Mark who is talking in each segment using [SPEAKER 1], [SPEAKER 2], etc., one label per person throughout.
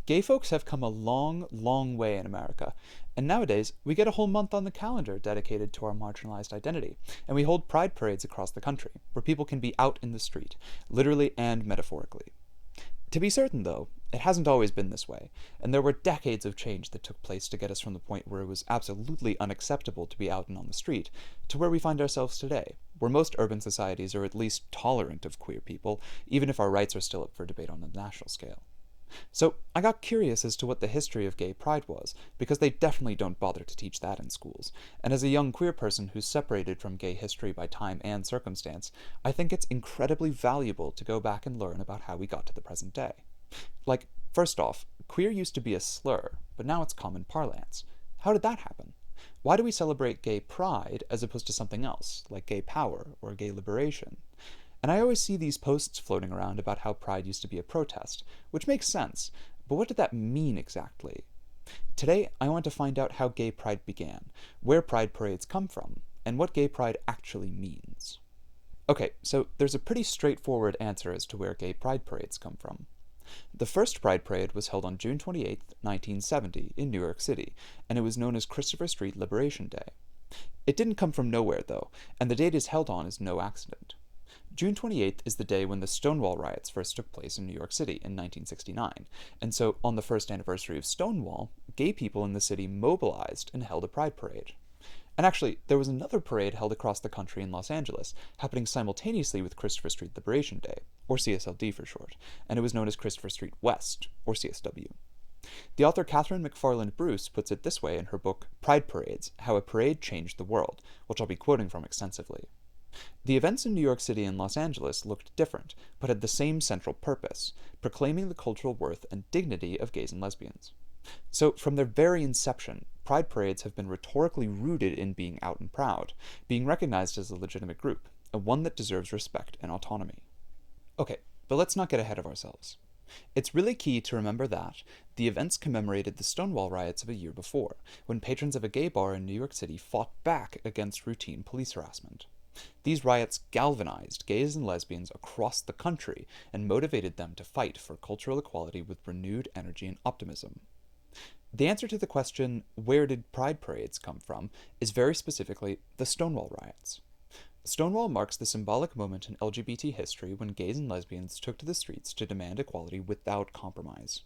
[SPEAKER 1] Gay folks have come a long, long way in America, and nowadays we get a whole month on the calendar dedicated to our marginalized identity, and we hold pride parades across the country, where people can be out in the street, literally and metaphorically. To be certain, though, it hasn't always been this way, and there were decades of change that took place to get us from the point where it was absolutely unacceptable to be out and on the street, to where we find ourselves today, where most urban societies are at least tolerant of queer people, even if our rights are still up for debate on a national scale. So I got curious as to what the history of gay pride was, because they definitely don't bother to teach that in schools, and as a young queer person who's separated from gay history by time and circumstance, I think it's incredibly valuable to go back and learn about how we got to the present day. Like, first off, queer used to be a slur, but now it's common parlance. How did that happen? Why do we celebrate gay pride as opposed to something else, like gay power or gay liberation? And I always see these posts floating around about how pride used to be a protest, which makes sense, but what did that mean exactly? Today, I want to find out how gay pride began, where pride parades come from, and what gay pride actually means. Okay, so there's a pretty straightforward answer as to where gay pride parades come from. The first Pride Parade was held on June 28, 1970, in New York City, and it was known as Christopher Street Liberation Day. It didn't come from nowhere, though, and the date it's held on is no accident. June 28th is the day when the Stonewall riots first took place in New York City in 1969, and so on the first anniversary of Stonewall, gay people in the city mobilized and held a pride parade. And actually, there was another parade held across the country in Los Angeles, happening simultaneously with Christopher Street Liberation Day, or CSLD for short, and it was known as Christopher Street West, or CSW. The author Catherine McFarland Bruce puts it this way in her book Pride Parades: How a Parade Changed the World, which I'll be quoting from extensively. The events in New York City and Los Angeles looked different, but had the same central purpose, proclaiming the cultural worth and dignity of gays and lesbians. So, from their very inception, pride parades have been rhetorically rooted in being out and proud, being recognized as a legitimate group, and one that deserves respect and autonomy. Okay, but let's not get ahead of ourselves. It's really key to remember that the events commemorated the Stonewall riots of a year before, when patrons of a gay bar in New York City fought back against routine police harassment. These riots galvanized gays and lesbians across the country and motivated them to fight for cultural equality with renewed energy and optimism. The answer to the question, where did pride parades come from, is very specifically the Stonewall riots. Stonewall marks the symbolic moment in LGBT history when gays and lesbians took to the streets to demand equality without compromise.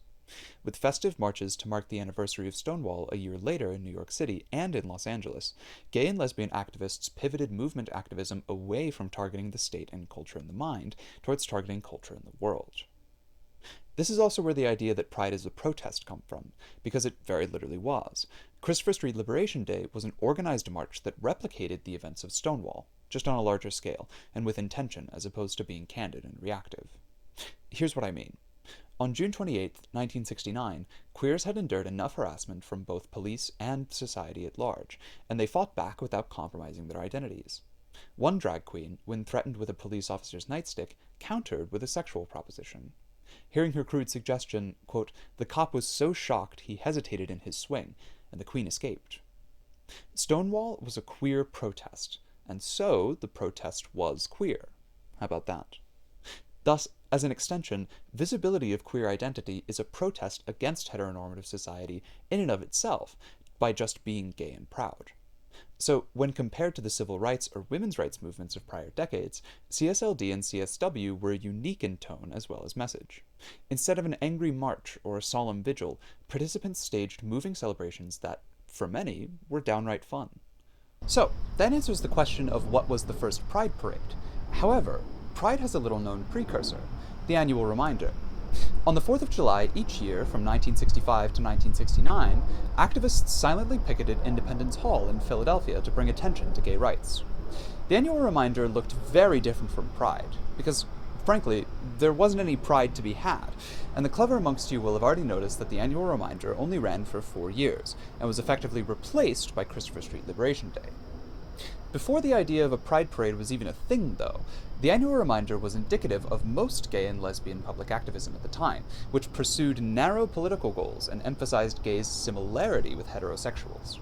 [SPEAKER 1] With festive marches to mark the anniversary of Stonewall a year later in New York City and in Los Angeles, gay and lesbian activists pivoted movement activism away from targeting the state and culture in the mind towards targeting culture in the world. This is also where the idea that pride is a protest comes from, because it very literally was. Christopher Street Liberation Day was an organized march that replicated the events of Stonewall, just on a larger scale, and with intention as opposed to being candid and reactive. Here's what I mean. On June 28, 1969, queers had endured enough harassment from both police and society at large, and they fought back without compromising their identities. One drag queen, when threatened with a police officer's nightstick, countered with a sexual proposition. Hearing her crude suggestion, quote, "The cop was so shocked he hesitated in his swing, and the queen escaped." Stonewall was a queer protest, and so the protest was queer. How about that? Thus, as an extension, visibility of queer identity is a protest against heteronormative society in and of itself by just being gay and proud. So, when compared to the civil rights or women's rights movements of prior decades, CSLD and CSW were unique in tone as well as message. Instead of an angry march or a solemn vigil, participants staged moving celebrations that, for many, were downright fun. So, that answers the question of what was the first Pride Parade. However, Pride has a little-known precursor, the annual reminder. On the 4th of July each year, from 1965 to 1969, activists silently picketed Independence Hall in Philadelphia to bring attention to gay rights. The annual reminder looked very different from Pride, because, frankly, there wasn't any pride to be had, and the clever amongst you will have already noticed that the annual reminder only ran for 4 years, and was effectively replaced by Christopher Street Liberation Day. Before the idea of a pride parade was even a thing, though, the annual reminder was indicative of most gay and lesbian public activism at the time, which pursued narrow political goals and emphasized gays' similarity with heterosexuals.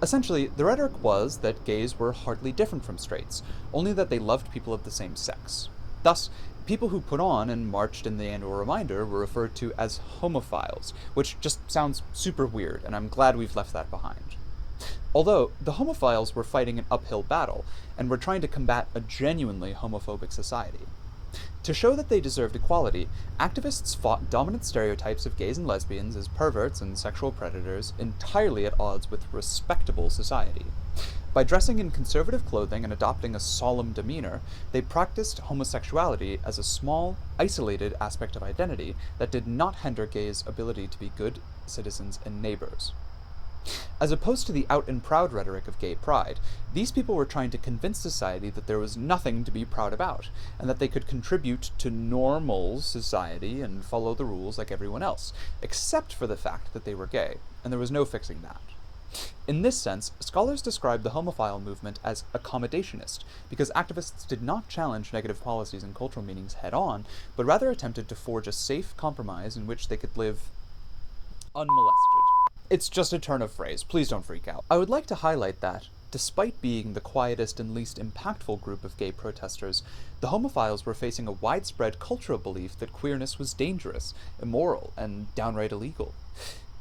[SPEAKER 1] Essentially, the rhetoric was that gays were hardly different from straights, only that they loved people of the same sex. Thus, People who put on and marched in the annual reminder were referred to as homophiles, which just sounds super weird, and I'm glad we've left that behind. Although, the homophiles were fighting an uphill battle, and were trying to combat a genuinely homophobic society. To show that they deserved equality, activists fought dominant stereotypes of gays and lesbians as perverts and sexual predators entirely at odds with respectable society. By dressing in conservative clothing and adopting a solemn demeanor, they practiced homosexuality as a small, isolated aspect of identity that did not hinder gays' ability to be good citizens and neighbors. As opposed to the out and proud rhetoric of gay pride, these people were trying to convince society that there was nothing to be proud about, and that they could contribute to normal society and follow the rules like everyone else, except for the fact that they were gay, and there was no fixing that. In this sense, scholars describe the homophile movement as accommodationist, because activists did not challenge negative policies and cultural meanings head on, but rather attempted to forge a safe compromise in which they could live unmolested. It's just a turn of phrase, please don't freak out. I would like to highlight that, despite being the quietest and least impactful group of gay protesters, the homophiles were facing a widespread cultural belief that queerness was dangerous, immoral, and downright illegal.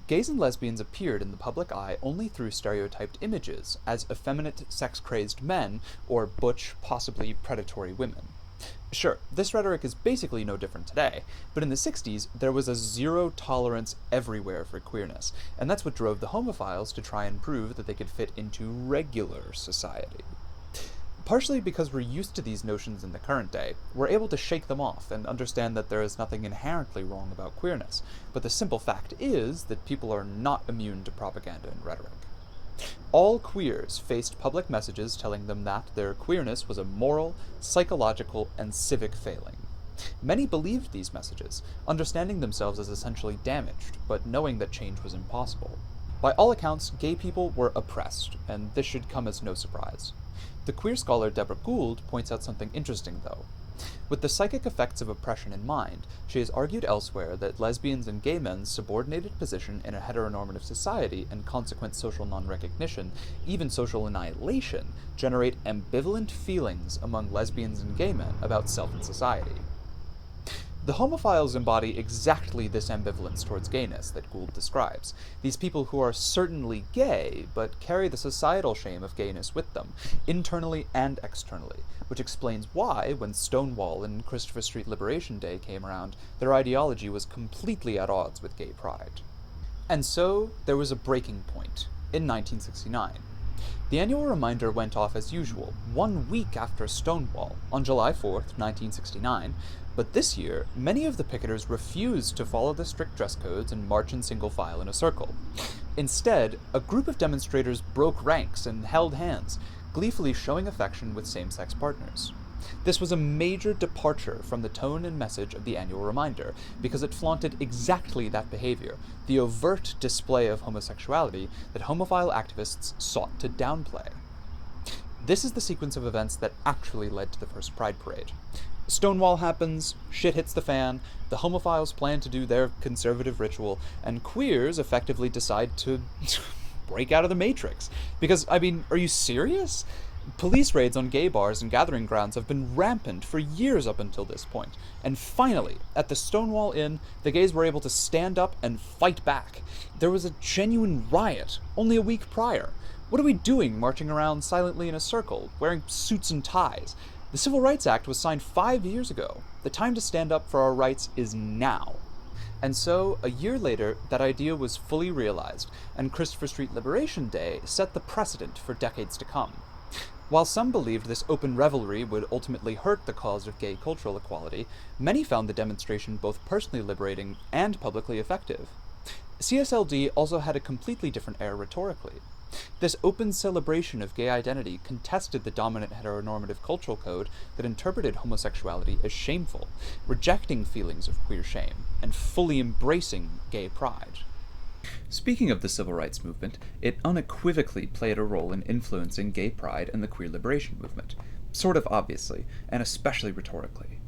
[SPEAKER 1] Gays and lesbians appeared in the public eye only through stereotyped images, as effeminate, sex-crazed men, or butch, possibly predatory women. Sure, this rhetoric is basically no different today, but in the 60s, there was a zero tolerance everywhere for queerness, and that's what drove the homophiles to try and prove that they could fit into regular society. Partially because we're used to these notions in the current day, we're able to shake them off and understand that there is nothing inherently wrong about queerness, but the simple fact is that people are not immune to propaganda and rhetoric. All queers faced public messages telling them that their queerness was a moral, psychological, and civic failing. Many believed these messages, understanding themselves as essentially damaged, but knowing that change was impossible. By all accounts, gay people were oppressed, and this should come as no surprise. The queer scholar Deborah Gould points out something interesting, though. With the psychic effects of oppression in mind, she has argued elsewhere that lesbians and gay men's subordinated position in a heteronormative society and consequent social non-recognition, even social annihilation, generate ambivalent feelings among lesbians and gay men about self and society. The homophiles embody exactly this ambivalence towards gayness that Gould describes. These people who are certainly gay, but carry the societal shame of gayness with them, internally and externally, which explains why, when Stonewall and Christopher Street Liberation Day came around, their ideology was completely at odds with gay pride. And so, there was a breaking point, in 1969. The annual reminder went off as usual, 1 week after Stonewall, on July 4th, 1969, but this year, many of the picketers refused to follow the strict dress codes and march in single file in a circle. Instead, a group of demonstrators broke ranks and held hands, gleefully showing affection with same-sex partners. This was a major departure from the tone and message of the annual reminder, because it flaunted exactly that behavior, the overt display of homosexuality that homophile activists sought to downplay. This is the sequence of events that actually led to the first Pride Parade. Stonewall happens, shit hits the fan, the homophiles plan to do their conservative ritual, and queers effectively decide to break out of the Matrix. Because, I mean, are you serious? Police raids on gay bars and gathering grounds have been rampant for years up until this point. And finally, at the Stonewall Inn, the gays were able to stand up and fight back. There was a genuine riot, only a week prior. What are we doing marching around silently in a circle, wearing suits and ties? The Civil Rights Act was signed 5 years ago. The time to stand up for our rights is now. And so, a year later, that idea was fully realized, and Christopher Street Liberation Day set the precedent for decades to come. While some believed this open revelry would ultimately hurt the cause of gay cultural equality, many found the demonstration both personally liberating and publicly effective. CSLD also had a completely different air rhetorically. This open celebration of gay identity contested the dominant heteronormative cultural code that interpreted homosexuality as shameful, rejecting feelings of queer shame, and fully embracing gay pride. Speaking of the civil rights movement, it unequivocally played a role in influencing gay pride and the queer liberation movement, sort of obviously, and especially rhetorically.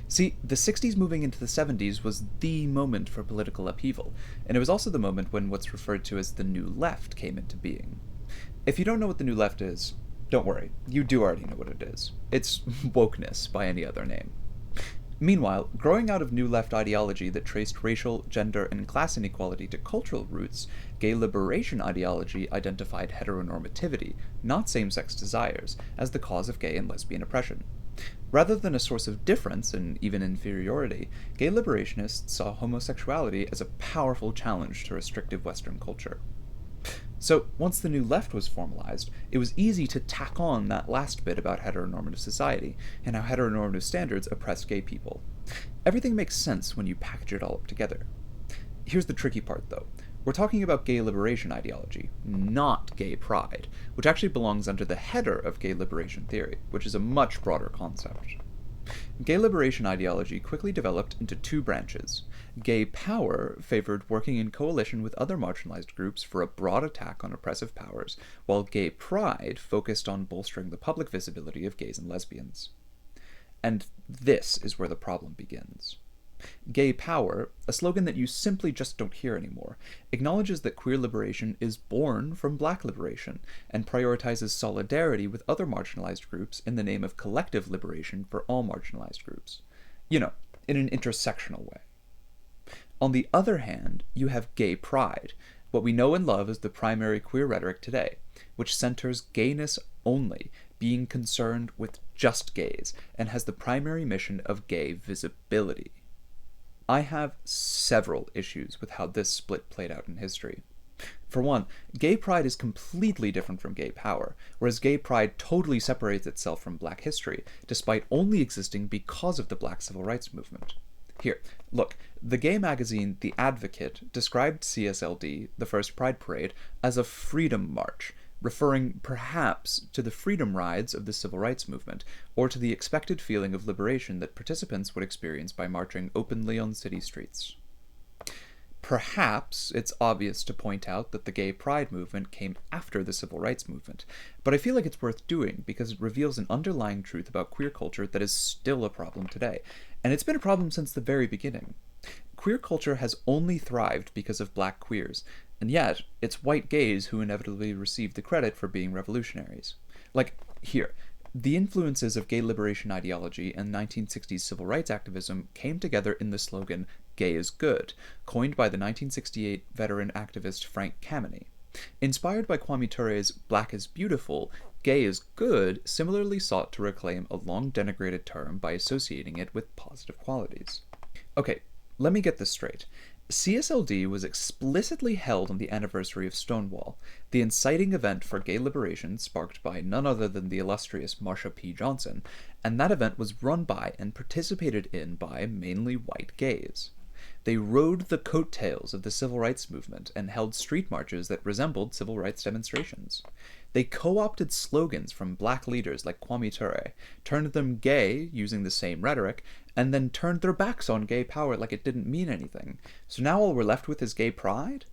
[SPEAKER 1] See, the 60s moving into the 70s was the moment for political upheaval, and it was also the moment when what's referred to as the New Left came into being. If you don't know what the New Left is, don't worry, you do already know what it is. It's wokeness by any other name. Meanwhile, growing out of New Left ideology that traced racial, gender, and class inequality to cultural roots, gay liberation ideology identified heteronormativity, not same sex desires, as the cause of gay and lesbian oppression. Rather than a source of difference and even inferiority, gay liberationists saw homosexuality as a powerful challenge to restrictive Western culture. So, once the New Left was formalized, it was easy to tack on that last bit about heteronormative society, and how heteronormative standards oppressed gay people. Everything makes sense when you package it all up together. Here's the tricky part, though. We're talking about gay liberation ideology, not gay pride, which actually belongs under the header of gay liberation theory, which is a much broader concept. Gay liberation ideology quickly developed into two branches. Gay power favored working in coalition with other marginalized groups for a broad attack on oppressive powers, while gay pride focused on bolstering the public visibility of gays and lesbians. And this is where the problem begins. Gay power, a slogan that you simply just don't hear anymore, acknowledges that queer liberation is born from black liberation, and prioritizes solidarity with other marginalized groups in the name of collective liberation for all marginalized groups. You know, in an intersectional way. On the other hand, you have gay pride, what we know and love as the primary queer rhetoric today, which centers gayness only, being concerned with just gays, and has the primary mission of gay visibility. I have several issues with how this split played out in history. For one, gay pride is completely different from gay power, whereas gay pride totally separates itself from black history, despite only existing because of the black civil rights movement. Here, look, the gay magazine The Advocate described CSLD, the first Pride Parade, as a freedom march, referring perhaps to the freedom rides of the civil rights movement, or to the expected feeling of liberation that participants would experience by marching openly on city streets. Perhaps it's obvious to point out that the gay pride movement came after the civil rights movement, but I feel like it's worth doing because it reveals an underlying truth about queer culture that is still a problem today, and it's been a problem since the very beginning. Queer culture has only thrived because of black queers, and yet it's white gays who inevitably receive the credit for being revolutionaries. Like, here, the influences of gay liberation ideology and 1960s civil rights activism came together in the slogan, "Gay is Good," coined by the 1968 veteran activist Frank Kameny. Inspired by Kwame Ture's Black is Beautiful, "Gay is Good" similarly sought to reclaim a long denigrated term by associating it with positive qualities. Okay, let me get this straight. CSLD was explicitly held on the anniversary of Stonewall, the inciting event for gay liberation sparked by none other than the illustrious Marsha P. Johnson, and that event was run by and participated in by mainly white gays. They rode the coattails of the civil rights movement and held street marches that resembled civil rights demonstrations. They co-opted slogans from black leaders like Kwame Ture, turned them gay using the same rhetoric, and then turned their backs on gay power like it didn't mean anything. So now all we're left with is gay pride?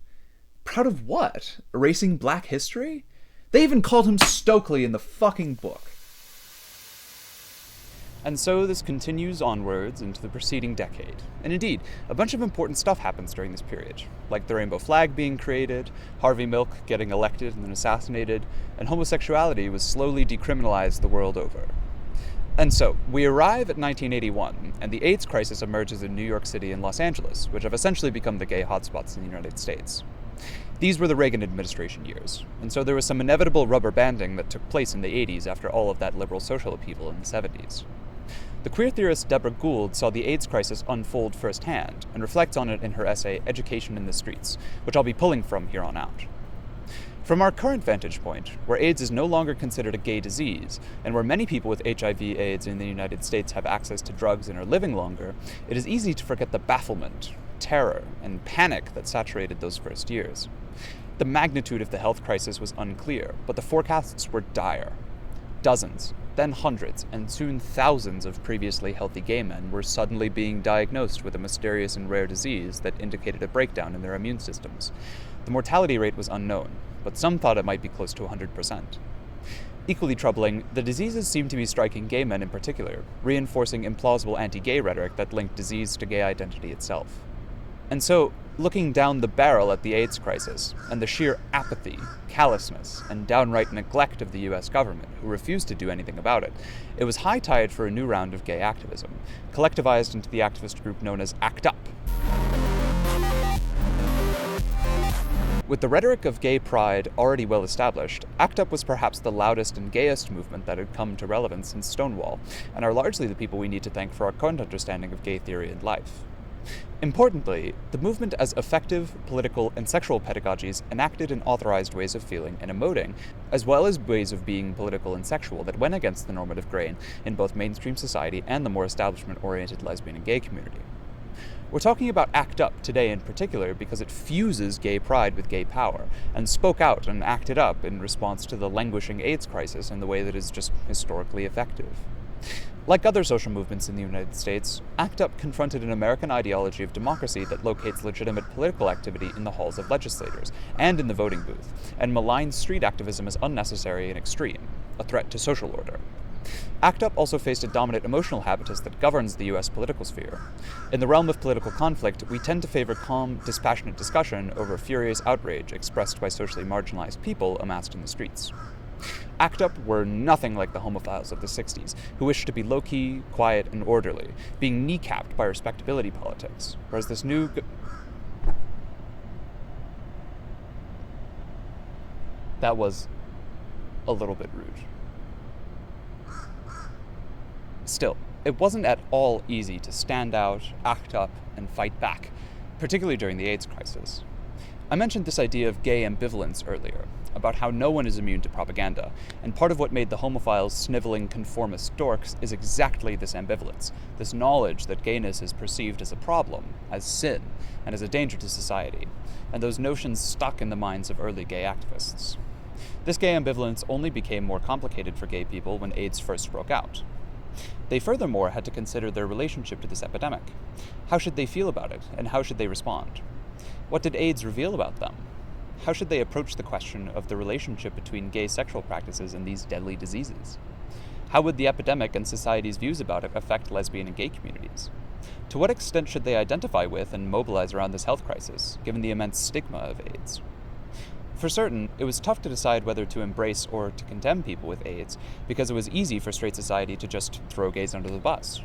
[SPEAKER 1] Proud of what? Erasing black history? They even called him Stokely in the fucking book.
[SPEAKER 2] And so this continues onwards into the preceding decade. And indeed, a bunch of important stuff happens during this period, like the rainbow flag being created, Harvey Milk getting elected and then assassinated, and homosexuality was slowly decriminalized the world over. And so, we arrive at 1981, and the AIDS crisis emerges in New York City and Los Angeles, which have essentially become the gay hotspots in the United States. These were the Reagan administration years, and so there was some inevitable rubber banding that took place in the 80s after all of that liberal social upheaval in the 70s. The queer theorist Deborah Gould saw the AIDS crisis unfold firsthand, and reflects on it in her essay Education in the Streets, which I'll be pulling from here on out. From our current vantage point, where AIDS is no longer considered a gay disease, and where many people with HIV/AIDS in the United States have access to drugs and are living longer, it is easy to forget the bafflement, terror, and panic that saturated those first years. The magnitude of the health crisis was unclear, but the forecasts were dire. Dozens, then hundreds, and soon thousands of previously healthy gay men were suddenly being diagnosed with a mysterious and rare disease that indicated a breakdown in their immune systems. The mortality rate was unknown, but some thought it might be close to 100%. Equally troubling, the diseases seemed to be striking gay men in particular, reinforcing implausible anti-gay rhetoric that linked disease to gay identity itself. And so, looking down the barrel at the AIDS crisis and the sheer apathy, callousness, and downright neglect of the US government, who refused to do anything about it, it was high tide for a new round of gay activism, collectivized into the activist group known as ACT UP. With the rhetoric of gay pride already well established, ACT UP was perhaps the loudest and gayest movement that had come to relevance since Stonewall, and are largely the people we need to thank for our current understanding of gay theory and life. Importantly, the movement as effective political and sexual pedagogies enacted and authorized ways of feeling and emoting, as well as ways of being political and sexual that went against the normative grain in both mainstream society and the more establishment-oriented lesbian and gay community. We're talking about ACT UP today in particular because it fuses gay pride with gay power, and spoke out and acted up in response to the languishing AIDS crisis in the way that is just historically effective. Like other social movements in the United States, ACT UP confronted an American ideology of democracy that locates legitimate political activity in the halls of legislators and in the voting booth, and maligns street activism as unnecessary and extreme, a threat to social order. ACT UP also faced a dominant emotional habitus that governs the US political sphere. In the realm of political conflict, we tend to favor calm, dispassionate discussion over furious outrage expressed by socially marginalized people amassed in the streets. ACT UP were nothing like the homophiles of the 60s, who wished to be low-key, quiet, and orderly, being kneecapped by respectability politics, whereas this new... That was a little bit rude. Still, it wasn't at all easy to stand out, act up, and fight back, particularly during the AIDS crisis. I mentioned this idea of gay ambivalence earlier, about how no one is immune to propaganda, and part of what made the homophiles sniveling conformist dorks is exactly this ambivalence, this knowledge that gayness is perceived as a problem, as sin, and as a danger to society, and those notions stuck in the minds of early gay activists. This gay ambivalence only became more complicated for gay people when AIDS first broke out. They furthermore had to consider their relationship to this epidemic. How should they feel about it, and how should they respond? What did AIDS reveal about them? How should they approach the question of the relationship between gay sexual practices and these deadly diseases? How would the epidemic and society's views about it affect lesbian and gay communities? To what extent should they identify with and mobilize around this health crisis, given the immense stigma of AIDS? For certain, it was tough to decide whether to embrace or to condemn people with AIDS, because it was easy for straight society to just throw gays under the bus.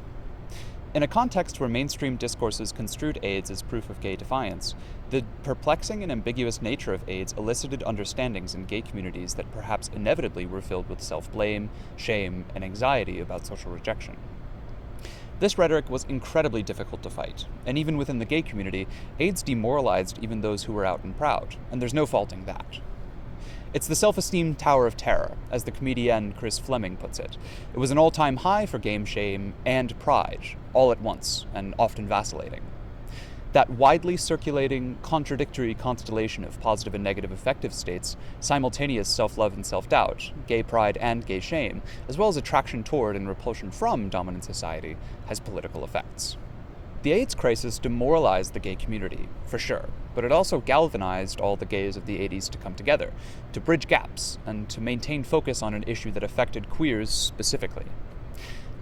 [SPEAKER 2] In a context where mainstream discourses construed AIDS as proof of gay defiance, the perplexing and ambiguous nature of AIDS elicited understandings in gay communities that perhaps inevitably were filled with self-blame, shame, and anxiety about social rejection. This rhetoric was incredibly difficult to fight, and even within the gay community, AIDS demoralized even those who were out and proud, and there's no faulting that. It's the self-esteem tower of terror, as the comedian Chris Fleming puts it. It was an all-time high for game shame and pride, all at once, and often vacillating. That widely circulating, contradictory constellation of positive and negative affective states, simultaneous self-love and self-doubt, gay pride and gay shame, as well as attraction toward and repulsion from dominant society, has political effects. The AIDS crisis demoralized the gay community, for sure, but it also galvanized all the gays of the 80s to come together, to bridge gaps, and to maintain focus on an issue that affected queers specifically.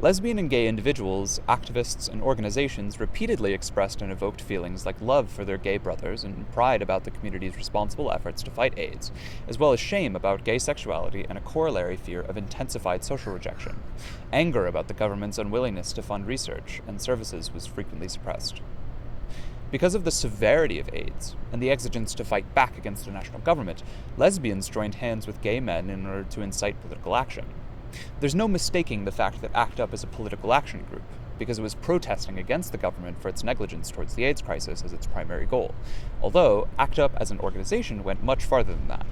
[SPEAKER 2] Lesbian and gay individuals, activists, and organizations repeatedly expressed and evoked feelings like love for their gay brothers and pride about the community's responsible efforts to fight AIDS, as well as shame about gay sexuality and a corollary fear of intensified social rejection. Anger about the government's unwillingness to fund research and services was frequently suppressed. Because of the severity of AIDS and the exigence to fight back against the national government, lesbians joined hands with gay men in order to incite political action. There's no mistaking the fact that ACT UP is a political action group, because it was protesting against the government for its negligence towards the AIDS crisis as its primary goal, although ACT UP as an organization went much farther than that.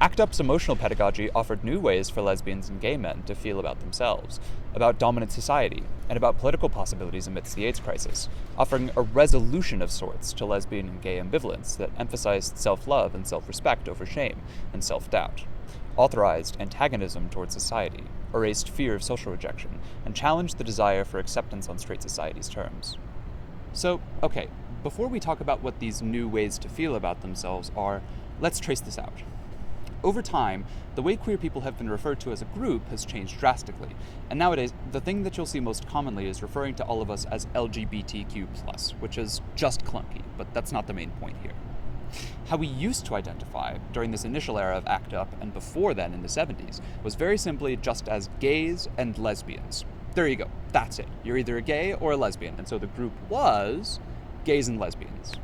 [SPEAKER 2] ACT UP's emotional pedagogy offered new ways for lesbians and gay men to feel about themselves, about dominant society, and about political possibilities amidst the AIDS crisis, offering a resolution of sorts to lesbian and gay ambivalence that emphasized self-love and self-respect over shame and self-doubt, authorized antagonism towards society, erased fear of social rejection, and challenged the desire for acceptance on straight society's terms. So, okay, before we talk about what these new ways to feel about themselves are, let's trace this out. Over time, the way queer people have been referred to as a group has changed drastically, and nowadays, the thing that you'll see most commonly is referring to all of us as LGBTQ+, which is just clunky, but that's not the main point here. How we used to identify during this initial era of ACT UP and before then in the 70s was very simply just as gays and lesbians. There you go, that's it. You're either a gay or a lesbian, and so the group was gays and lesbians.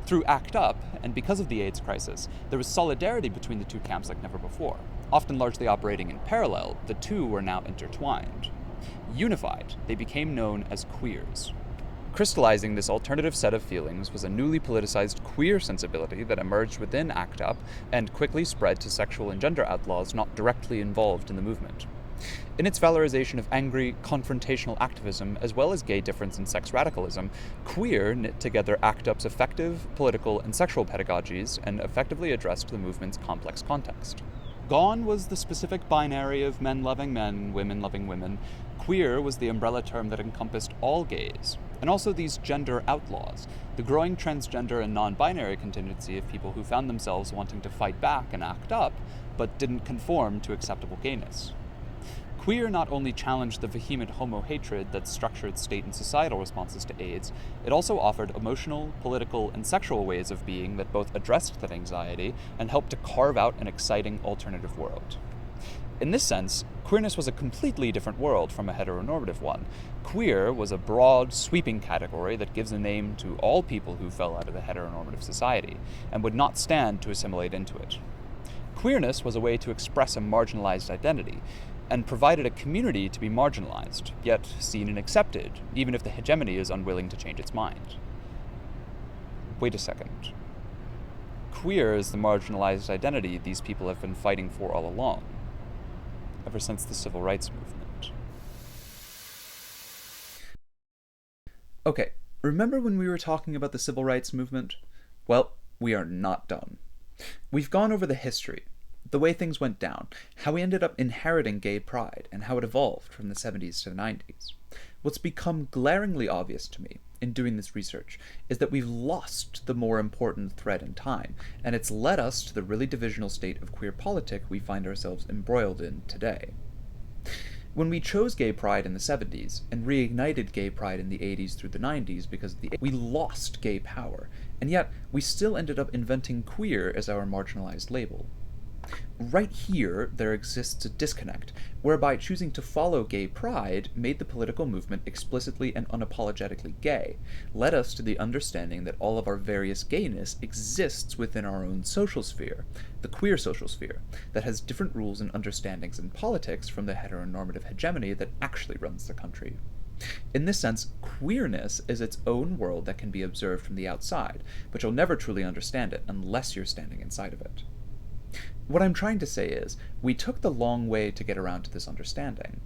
[SPEAKER 2] Through ACT UP, and because of the AIDS crisis, there was solidarity between the two camps like never before. Often largely operating in parallel, the two were now intertwined. Unified, they became known as queers. Crystallizing this alternative set of feelings was a newly politicized queer sensibility that emerged within ACT UP and quickly spread to sexual and gender outlaws not directly involved in the movement. In its valorization of angry, confrontational activism, as well as gay difference and sex radicalism, queer knit together ACT UP's effective political and sexual pedagogies and effectively addressed the movement's complex context. Gone was the specific binary of men loving men, women loving women. Queer was the umbrella term that encompassed all gays, and also these gender outlaws, the growing transgender and non-binary contingency of people who found themselves wanting to fight back and ACT UP, but didn't conform to acceptable gayness. Queer not only challenged the vehement homo-hatred that structured state and societal responses to AIDS, it also offered emotional, political, and sexual ways of being that both addressed that anxiety and helped to carve out an exciting alternative world. In this sense, queerness was a completely different world from a heteronormative one. Queer was a broad, sweeping category that gives a name to all people who fell out of the heteronormative society, and would not stand to assimilate into it. Queerness was a way to express a marginalized identity, and provided a community to be marginalized, yet seen and accepted, even if the hegemony is unwilling to change its mind. Wait a second. Queer is the marginalized identity these people have been fighting for all along, ever since the civil rights movement.
[SPEAKER 1] Okay, remember when we were talking about the civil rights movement? Well, we are not done. We've gone over the history, the way things went down, how we ended up inheriting gay pride, and how it evolved from the 70s to the 90s. What's become glaringly obvious to me in doing this research is that we've lost the more important thread in time, and it's led us to the really divisional state of queer politic we find ourselves embroiled in today. When we chose gay pride in the 70s, and reignited gay pride in the 80s through the 90s because of we lost gay power, and yet we still ended up inventing queer as our marginalized label. Right here, there exists a disconnect, whereby choosing to follow gay pride made the political movement explicitly and unapologetically gay, led us to the understanding that all of our various gayness exists within our own social sphere, the queer social sphere, that has different rules and understandings in politics from the heteronormative hegemony that actually runs the country. In this sense, queerness is its own world that can be observed from the outside, but you'll never truly understand it unless you're standing inside of it. What I'm trying to say is, we took the long way to get around to this understanding.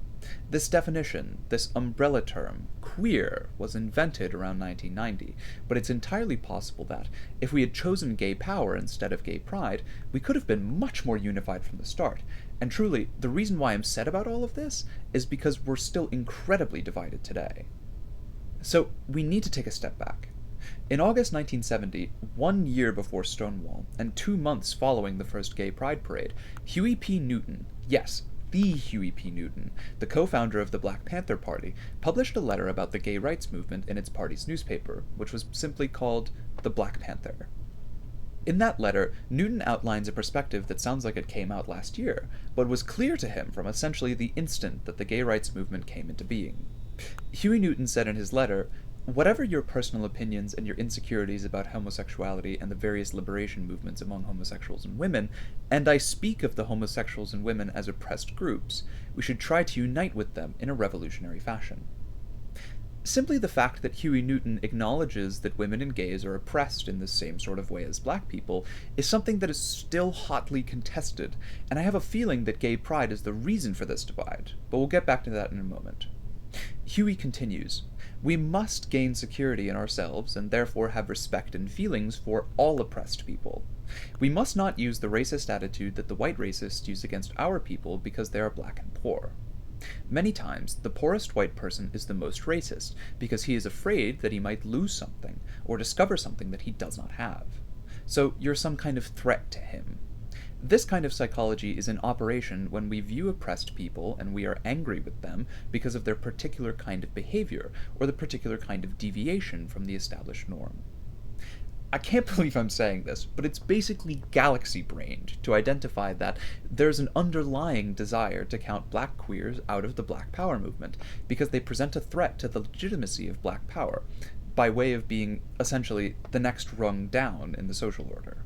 [SPEAKER 1] This definition, this umbrella term, queer, was invented around 1990, but it's entirely possible that, if we had chosen gay power instead of gay pride, we could have been much more unified from the start. And truly, the reason why I'm sad about all of this is because we're still incredibly divided today. So, we need to take a step back. In August 1970, 1 year before Stonewall, and 2 months following the first Gay Pride Parade, Huey P. Newton, yes, the Huey P. Newton, the co-founder of the Black Panther Party, published a letter about the gay rights movement in its party's newspaper, which was simply called The Black Panther. In that letter, Newton outlines a perspective that sounds like it came out last year, but was clear to him from essentially the instant that the gay rights movement came into being. Huey Newton said in his letter, "Whatever your personal opinions and your insecurities about homosexuality and the various liberation movements among homosexuals and women, and I speak of the homosexuals and women as oppressed groups, we should try to unite with them in a revolutionary fashion." Simply the fact that Huey Newton acknowledges that women and gays are oppressed in the same sort of way as black people is something that is still hotly contested, and I have a feeling that gay pride is the reason for this divide, but we'll get back to that in a moment. Huey continues, "We must gain security in ourselves and therefore have respect and feelings for all oppressed people. We must not use the racist attitude that the white racists use against our people because they are black and poor. Many times, the poorest white person is the most racist because he is afraid that he might lose something or discover something that he does not have. So you're some kind of threat to him. This kind of psychology is in operation when we view oppressed people and we are angry with them because of their particular kind of behavior or the particular kind of deviation from the established norm. I can't believe I'm saying this, but it's basically galaxy brained to identify that there's an underlying desire to count black queers out of the Black Power movement because they present a threat to the legitimacy of black power by way of being essentially the next rung down in the social order.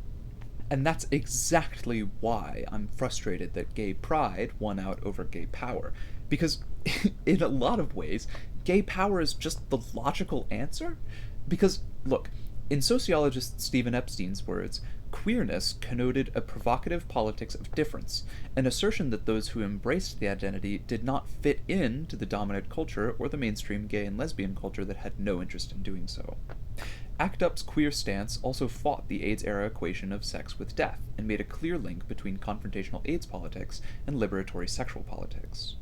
[SPEAKER 1] And that's exactly why I'm frustrated that gay pride won out over gay power. Because, in a lot of ways, gay power is just the logical answer. Because, look, in sociologist Stephen Epstein's words, queerness connoted a provocative politics of difference, an assertion that those who embraced the identity did not fit in to the dominant culture or the mainstream gay and lesbian culture that had no interest in doing so. ACT UP's queer stance also fought the AIDS-era equation of sex with death and made a clear link between confrontational AIDS politics and liberatory sexual politics.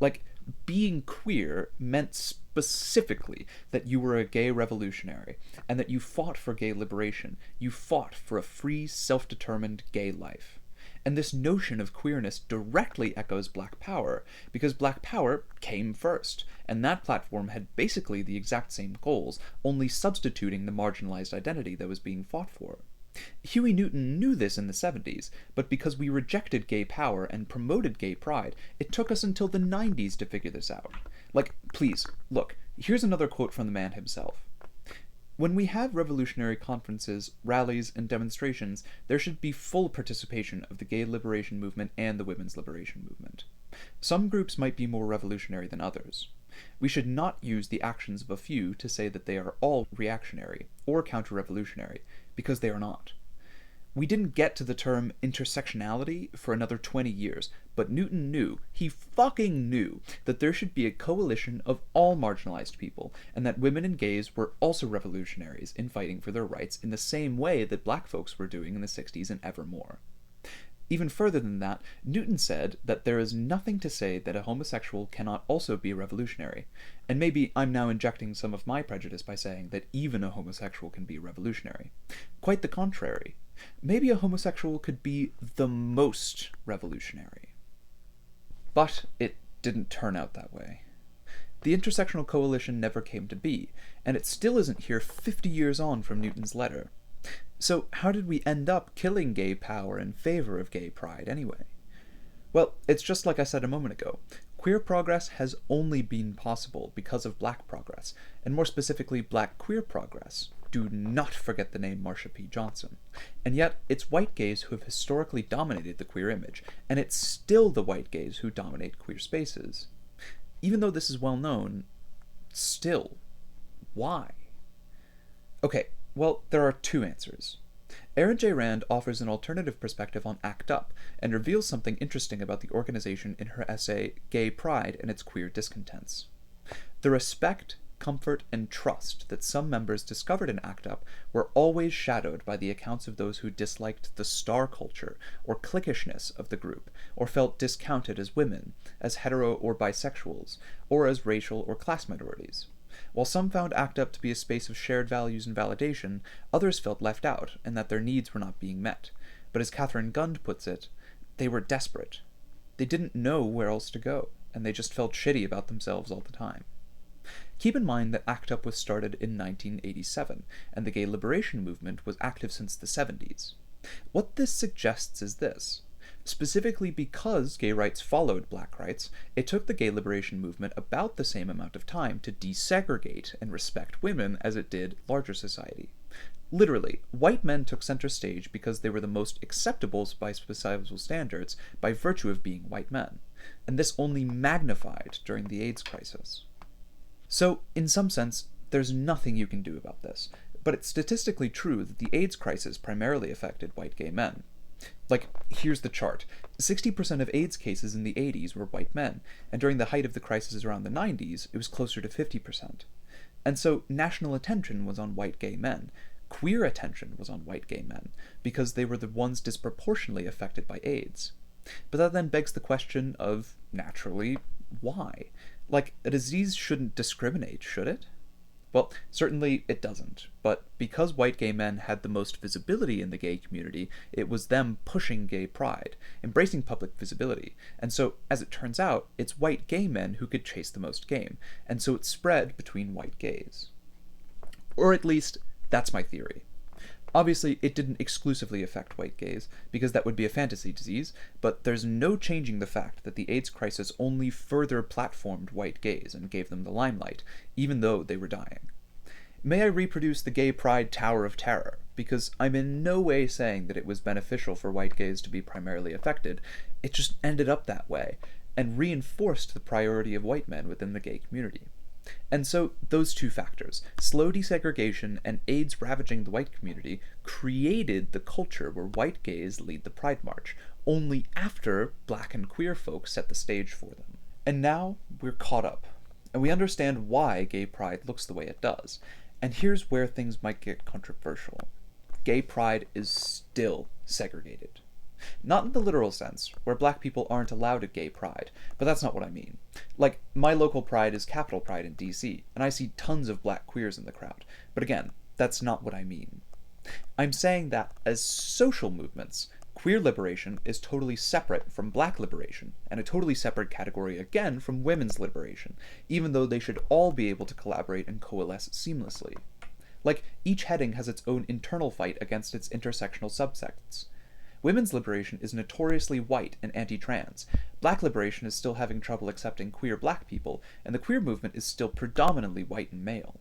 [SPEAKER 1] Like, being queer meant specifically that you were a gay revolutionary and that you fought for gay liberation. You fought for a free, self-determined gay life. And this notion of queerness directly echoes Black Power, because Black Power came first, and that platform had basically the exact same goals, only substituting the marginalized identity that was being fought for. Huey Newton knew this in the 70s, but because we rejected gay power and promoted gay pride, it took us until the 90s to figure this out. Like, please, look, here's another quote from the man himself. When we have revolutionary conferences, rallies, and demonstrations, there should be full participation of the gay liberation movement and the women's liberation movement. Some groups might be more revolutionary than others. We should not use the actions of a few to say that they are all reactionary or counter-revolutionary, because they are not. We didn't get to the term intersectionality for another 20 years, but Newton knew, he fucking knew, that there should be a coalition of all marginalized people, and that women and gays were also revolutionaries in fighting for their rights in the same way that black folks were doing in the 60s and ever more. Even further than that, Newton said that there is nothing to say that a homosexual cannot also be a revolutionary, and maybe I'm now injecting some of my prejudice by saying that even a homosexual can be revolutionary. Quite the contrary. Maybe a homosexual could be the most revolutionary. But it didn't turn out that way. The intersectional coalition never came to be, and it still isn't here 50 years on from Newton's letter. So how did we end up killing gay power in favor of gay pride anyway? Well, it's just like I said a moment ago. Queer progress has only been possible because of black progress, and more specifically black queer progress. Do not forget the name Marsha P. Johnson. And yet, it's white gays who have historically dominated the queer image, and it's still the white gays who dominate queer spaces. Even though this is well known, still, why? Okay, well, there are two answers. Erin J. Rand offers an alternative perspective on ACT UP and reveals something interesting about the organization in her essay Gay Pride and Its Queer Discontents. The respect, comfort, and trust that some members discovered in ACT UP were always shadowed by the accounts of those who disliked the star culture or cliquishness of the group, or felt discounted as women, as hetero or bisexuals, or as racial or class minorities. While some found ACT UP to be a space of shared values and validation, others felt left out and that their needs were not being met. But as Catherine Gund puts it, they were desperate. They didn't know where else to go, and they just felt shitty about themselves all the time. Keep in mind that ACT UP was started in 1987, and the gay liberation movement was active since the 70s. What this suggests is this. Specifically because gay rights followed black rights, it took the gay liberation movement about the same amount of time to desegregate and respect women as it did larger society. Literally, white men took center stage because they were the most acceptable by societal standards by virtue of being white men, and this only magnified during the AIDS crisis. So, in some sense, there's nothing you can do about this, but it's statistically true that the AIDS crisis primarily affected white gay men. Like, here's the chart. 60% of AIDS cases in the 80s were white men, and during the height of the crisis around the 90s, it was closer to 50%. And so, national attention was on white gay men. Queer attention was on white gay men, because they were the ones disproportionately affected by AIDS. But that then begs the question of, naturally, why? Like, a disease shouldn't discriminate, should it? Well, certainly it doesn't, but because white gay men had the most visibility in the gay community, it was them pushing gay pride, embracing public visibility, and so, as it turns out, it's white gay men who could chase the most game, and so it spread between white gays. Or at least, that's my theory. Obviously, it didn't exclusively affect white gays, because that would be a fantasy disease, but there's no changing the fact that the AIDS crisis only further platformed white gays and gave them the limelight, even though they were dying. May I reproduce the gay pride Tower of Terror, because I'm in no way saying that it was beneficial for white gays to be primarily affected, it just ended up that way, and reinforced the priority of white men within the gay community. And so, those two factors, slow desegregation and AIDS ravaging the white community, created the culture where white gays lead the Pride March, only after black and queer folks set the stage for them. And now, we're caught up, and we understand why gay pride looks the way it does. And here's where things might get controversial. Gay pride is still segregated. Not in the literal sense, where black people aren't allowed a gay pride, but that's not what I mean. Like, my local pride is Capitol Pride in DC, and I see tons of black queers in the crowd, but again, that's not what I mean. I'm saying that, as social movements, queer liberation is totally separate from black liberation, and a totally separate category again from women's liberation, even though they should all be able to collaborate and coalesce seamlessly. Like, each heading has its own internal fight against its intersectional subsects. Women's liberation is notoriously white and anti-trans. Black liberation is still having trouble accepting queer black people, and the queer movement is still predominantly white and male.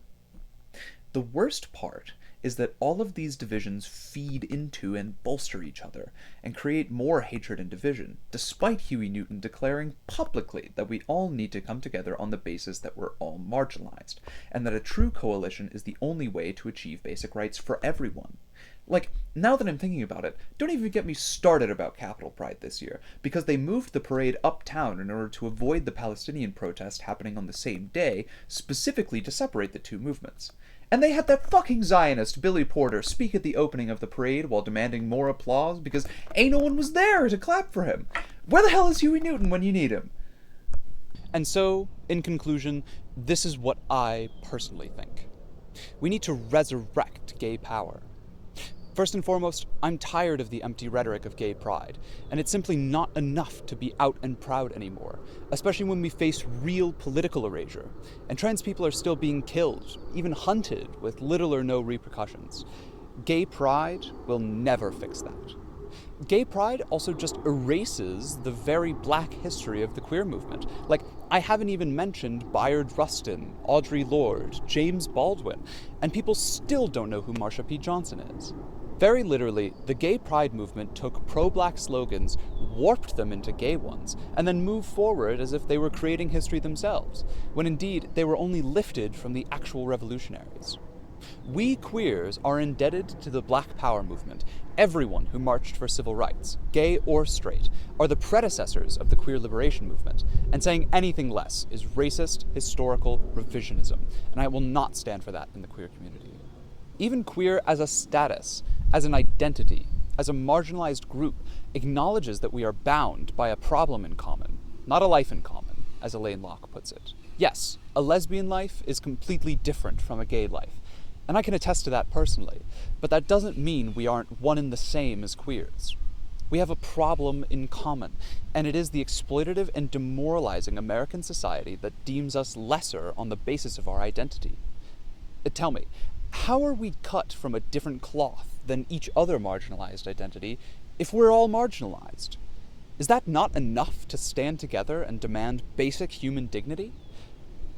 [SPEAKER 1] The worst part is that all of these divisions feed into and bolster each other, and create more hatred and division, despite Huey Newton declaring publicly that we all need to come together on the basis that we're all marginalized, and that a true coalition is the only way to achieve basic rights for everyone. Like, now that I'm thinking about it, don't even get me started about Capitol Pride this year, because they moved the parade uptown in order to avoid the Palestinian protest happening on the same day, specifically to separate the two movements. And they had that fucking Zionist Billy Porter speak at the opening of the parade while demanding more applause because ain't no one was there to clap for him. Where the hell is Huey Newton when you need him?
[SPEAKER 2] And so, in conclusion, this is what I personally think. We need to resurrect gay power. First and foremost, I'm tired of the empty rhetoric of gay pride, and it's simply not enough to be out and proud anymore, especially when we face real political erasure, and trans people are still being killed, even hunted, with little or no repercussions. Gay pride will never fix that. Gay pride also just erases the very black history of the queer movement. Like, I haven't even mentioned Bayard Rustin, Audre Lorde, James Baldwin, and people still don't know who Marsha P. Johnson is. Very literally, the gay pride movement took pro-black slogans, warped them into gay ones, and then moved forward as if they were creating history themselves, when indeed they were only lifted from the actual revolutionaries. We queers are indebted to the Black Power movement. Everyone who marched for civil rights, gay or straight, are the predecessors of the queer liberation movement, and saying anything less is racist, historical revisionism, and I will not stand for that in the queer community. Even queer as a status, as an identity, as a marginalized group, acknowledges that we are bound by a problem in common, not a life in common, as Elaine Locke puts it. Yes, a lesbian life is completely different from a gay life, and I can attest to that personally, but that doesn't mean we aren't one and the same as queers. We have a problem in common, and it is the exploitative and demoralizing American society that deems us lesser on the basis of our identity. Tell me, how are we cut from a different cloth than each other marginalized identity if we're all marginalized? Is that not enough to stand together and demand basic human dignity?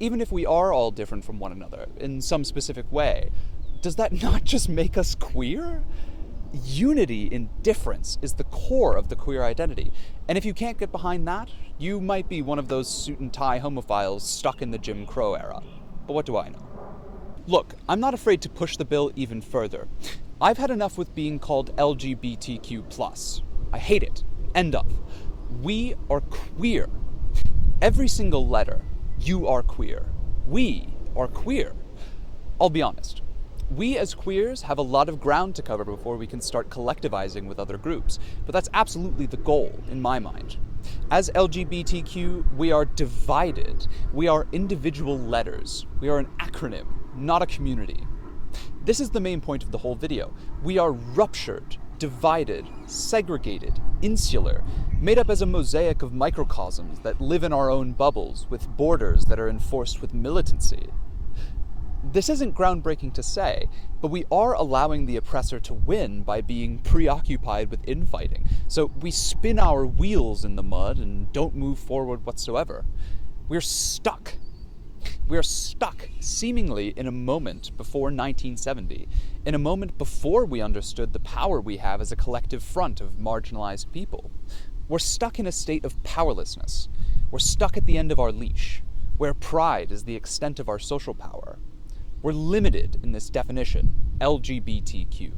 [SPEAKER 2] Even if we are all different from one another in some specific way, does that not just make us queer? Unity in difference is the core of the queer identity, and if you can't get behind that, you might be one of those suit and tie homophiles stuck in the Jim Crow era. But what do I know? Look, I'm not afraid to push the bill even further. I've had enough with being called LGBTQ+. I hate it. End of. We are queer. Every single letter. You are queer. We are queer. I'll be honest. We as queers have a lot of ground to cover before we can start collectivizing with other groups, but that's absolutely the goal, in my mind. As LGBTQ, we are divided. We are individual letters. We are an acronym.
[SPEAKER 1] not a community. This is the main point of the whole video. We are ruptured, divided, segregated, insular, made up as a mosaic of microcosms that live in our own bubbles with borders that are enforced with militancy. This isn't groundbreaking to say, but we are allowing the oppressor to win by being preoccupied with infighting. So we spin our wheels in the mud and don't move forward whatsoever. We're stuck. We're stuck, seemingly in a moment before 1970, in a moment before we understood the power we have as a collective front of marginalized people. We're stuck in a state of powerlessness. We're stuck at the end of our leash, where pride is the extent of our social power. We're limited in this definition, LGBTQ.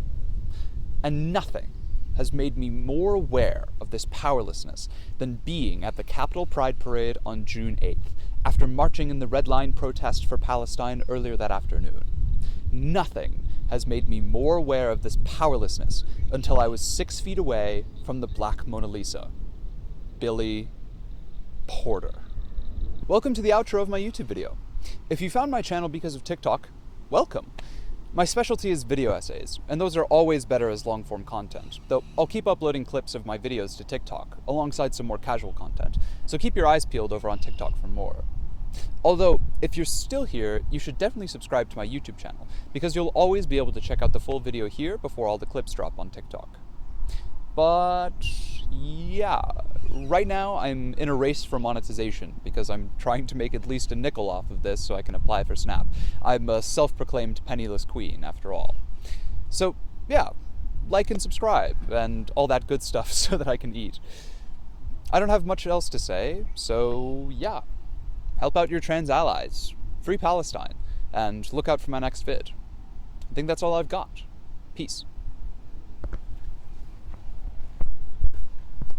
[SPEAKER 1] And nothing has made me more aware of this powerlessness than being at the Capitol Pride Parade on June 8th, after marching in the Red Line protest for Palestine earlier that afternoon. Nothing has made me more aware of this powerlessness until I was 6 feet away from the Black Mona Lisa. Billy Porter. Welcome to the outro of my YouTube video. If you found my channel because of TikTok, welcome. My specialty is video essays, and those are always better as long-form content, though I'll keep uploading clips of my videos to TikTok, alongside some more casual content, so keep your eyes peeled over on TikTok for more. Although, if you're still here, you should definitely subscribe to my YouTube channel, because you'll always be able to check out the full video here before all the clips drop on TikTok. But yeah, right now I'm in a race for monetization because I'm trying to make at least a nickel off of this so I can apply for Snap. I'm a self-proclaimed penniless queen, after all. So yeah, like and subscribe and all that good stuff so that I can eat. I don't have much else to say, so yeah. Help out your trans allies, free Palestine, and look out for my next vid. I think that's all I've got. Peace.